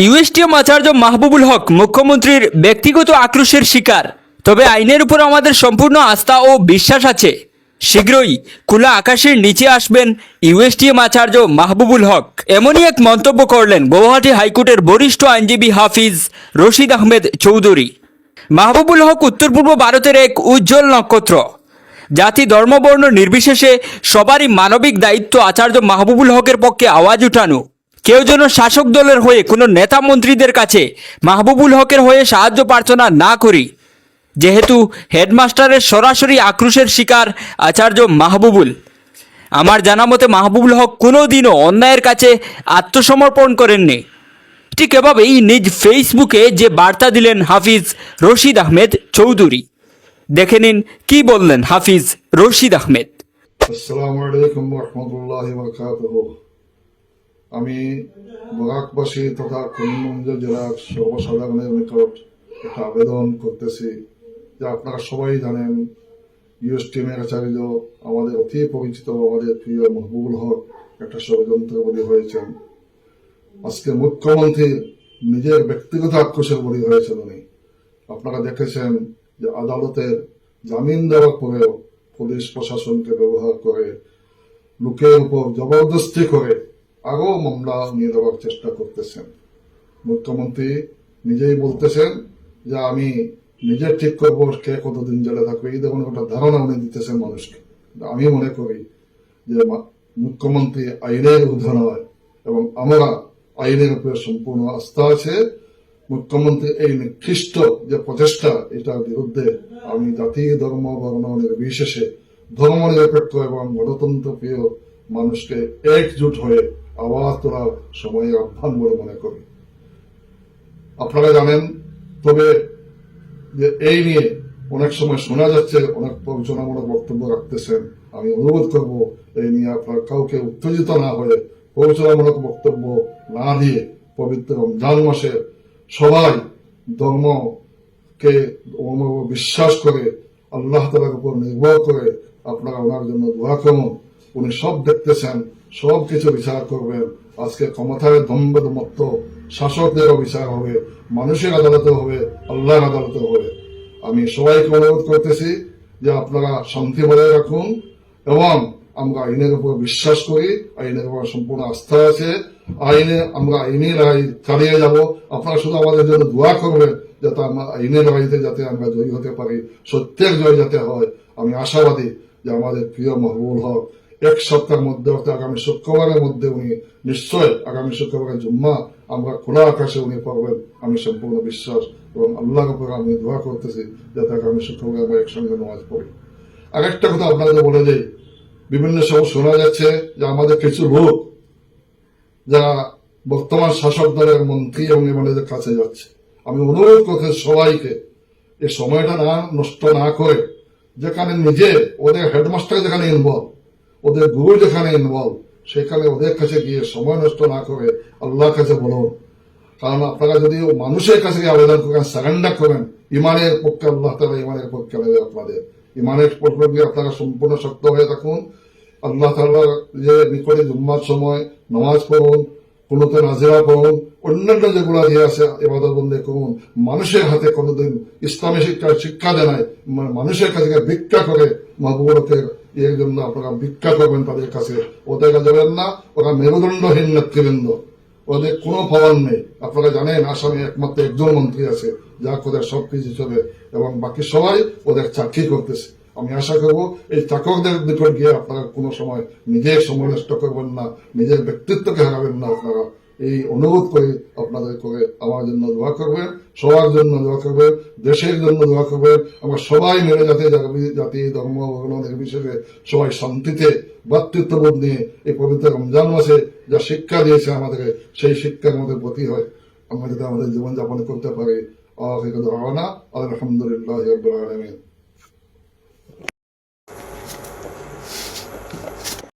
USTM আচার্য মাহবুবুল হক মুখ্যমন্ত্রীর ব্যক্তিগত আক্রোশের শিকার। তবে আইনের উপর আমাদের সম্পূর্ণ আস্থা ও বিশ্বাস আছে। শীঘ্রই খোলা আকাশের নিচে আসবেন ইউএসটিএম আচার্য মাহবুবুল হক, এমনই এক মন্তব্য করলেন গৌহাটি হাইকোর্টের বরিষ্ঠ আইনজীবী হাফিজ রশিদ আহমেদ চৌধুরী। মাহবুবুল হক উত্তর পূর্ব ভারতের এক উজ্জ্বল নক্ষত্র। জাতি ধর্মবর্ণ নির্বিশেষে সবারই মানবিক দায়িত্ব আচার্য মাহবুবুল হকের পক্ষে আওয়াজ উঠানো। কেউ যেন শাসক দলের হয়ে কোনো নেতা মন্ত্রীদের কাছে মাহবুবুল হকের হয়ে সাহায্য প্রার্থনা না করি। যেহেতু হেডমাস্টারের সরাসরি আক্রোশের শিকার আচার্য মাহবুবুল, আমার জানা মতে মাহবুবুল হক কোনো দিনও অন্যায়ের কাছে আত্মসমর্পণ করেননি। ঠিক এভাবেই নিজ ফেসবুকে যে বার্তা দিলেন হাফিজ রশিদ আহমেদ চৌধুরী। দেখে নিন কি বললেন হাফিজ রশিদ আহমেদ। আসসালামু আলাইকুম রহমতুল্লাহি ওয়া বারাকাতুহু। আমি বরাকবাসী তথা করিমগঞ্জ জেলার সর্বসাধারণের নিকট একটা আবেদন করতেছি যে আপনারা সবাই জানেন ইউএসটিএমের আচার্য আমাদের অতি পরিচিত আমাদের প্রিয় মাহবুবুল হক একটা ষড়যন্ত্র বলি হয়েছেন। আজকে মুখ্যমন্ত্রী নিজের ব্যক্তিগত আক্রোশের বলি হয়েছেন উনি। আপনারা দেখেছেন যে আদালতের জামিন দেওয়ার পরেও পুলিশ প্রশাসনকে ব্যবহার করে লোকের উপর জবরদস্তি করে আরো মামলা নিয়ে দেওয়ার চেষ্টা করতেছেন। মুখ্যমন্ত্রী নিজেই বলতেছেন যে আমি নিজে ঠিক করবো কে কতদিন জেলে থাকবে, এই ধরনের একটা ধারণা উনি দিতেছেন মানুষকে। আমি মনে করি যে মুখ্যমন্ত্রী আইনের ঊর্ধ্বে নয় এবং আমরা আইনের উপরে সম্পূর্ণ আস্থা আছে। মুখ্যমন্ত্রী এই নিকৃষ্ট যে প্রচেষ্টা, এটার বিরুদ্ধে আমি জাতি ধর্ম বর্ণ নির্বিশেষে ধর্ম নিরপেক্ষ এবং গণতন্ত্র প্রিয় মানুষকে একজুট হয়ে আওয়াজ তোলার সময় আহ্বান বলে মনে করি। আপনারা জানেন, তবে যে এই নিয়ে অনেক সময় শোনা যাচ্ছে অনেক প্রবচনামূলক বক্তব্য রাখতেছেন। আমি অনুরোধ করব এই নিয়ে আপনারা কাউকে উত্তেজিত না হয়ে প্রবচনামূলক বক্তব্য না দিয়ে পবিত্র রমজান মাসে সবাই ধর্মকে বিশ্বাস করে আল্লাহ তাআলার উপর নির্ভর করে আপনারা ওনার জন্য দোয়া করুন। উনি সব দেখতেছেন, সব কিছু বিচার করবেন। আজকে ক্ষমতায় দম্ভমত্ত শাসকদেরও বিচার হবে, মানুষের আদালতে হবে, আল্লাহর আদালতে হবে। আমি সবাইকে অনুরোধ করতেছি যে আপনারা শান্তি বজায় রাখুন এবং আমরা আইনের উপর বিশ্বাস করি, আইনের উপর সম্পূর্ণ আস্থা আছে। আমরা আইনি লড়াই চালিয়ে যাব। আপনারা শুধু আমাদের জন্য দোয়া করবেন যাতে আমরা আইনের লড়াইতে যাতে আমরা জয়ী হতে পারি, সত্যের জয় যাতে হয়। আমি আশাবাদী যে আমাদের প্রিয় মাহবুবুল হক এক সপ্তাহের মধ্যে অর্থাৎ আগামী শুক্রবারের মধ্যে উনি নিশ্চয় আগামী শুক্রবারের জুম্মা আমরা খোলা আকাশে উনি পাবেন, আমি সম্পূর্ণ বিশ্বাস এবং আল্লাহর উপর আমি দোয়া করতেছি যাতে আগামী শুক্রবার আমরা একসঙ্গে নামাজ পড়ি। আরেকটা কথা আপনাদের বলে যাই, বিভিন্ন সময় শোনা যাচ্ছে যে আমাদের কিছু লোক যারা বর্তমান শাসক দলের মন্ত্রী এবং এমএলএদের কাছে যাচ্ছে। আমি অনুরোধ করতে সবাইকে এই সময়টা নষ্ট না করে, যেখানে নিজে ওদের হেডমাস্টার যেখানে ইনভলভ, ওদের গুরু যেখানে ইনভলভ, সেখানে ওদের কাছে গিয়ে সময় নষ্ট না করে আল্লাহর কাছে বলুন। কারণ আপনারা যদি মানুষের কাছে আবেদন করেন, সারেন্ডার করেন, ইমানের পক্ষে আল্লাহ তাআলা ইমানের পক্ষে নেবে আপনাদের। ইমানের পক্ষে গিয়ে আপনারা সম্পূর্ণ শক্ত হয়ে থাকুন। আল্লাহ তাআলার যে নিকটে জুম্মার সময় নামাজ পড়ুন, কোনোতে নাজিরা পড়ুন, অন্যান্য যেগুলো দিয়ে আছে ইবাদত বন্দী করুন। মানুষের হাতে কোনোদিন ইসলামী শিক্ষা দেয়, মানুষের কাছে ভিক্ষা করে মাহবুবুলকের এর জন্য আপনারা ভিক্ষা করবেন তাদের কাছে। ওদের কাছে যাবেন না, ওরা মেরুদণ্ডহীন নেতৃবৃন্দ, ওদের কোনো পাওয়ার নেই। আপনারা জানেন আসামে একমাত্র একজন মন্ত্রী আছে যা ওদের সবকিছু চলে এবং বাকি সবাই ওদের চাকরি করতেছে। আমি আশা করব এই চাকরদের নিকট গিয়ে আপনারা কোনো সময় নিজের সময় নষ্ট করবেন না, নিজের ব্যক্তিত্বকে হারাবেন না। আপনারা এই অনুরোধ করে আপনাদের করে আমার জন্য দোয়া করবেন, সবার জন্য দোয়া করবেন, দেশের জন্য দোয়া করবেন। আমরা সবাই মিলে যাতে জাতি ধর্ম বর্ণ নির্বিশেষে সবাই শান্তিতে ভ্রাতৃত্ববোধ নিয়ে এই পবিত্র রমজান মাসে যা শিক্ষা দিয়েছে আমাদের, সেই শিক্ষার মধ্যে প্রতি হয় আমরা যাতে আমাদের জীবনযাপন করতে পারি। আলহামদুলিল্লাহ রাব্বিল আলামিন।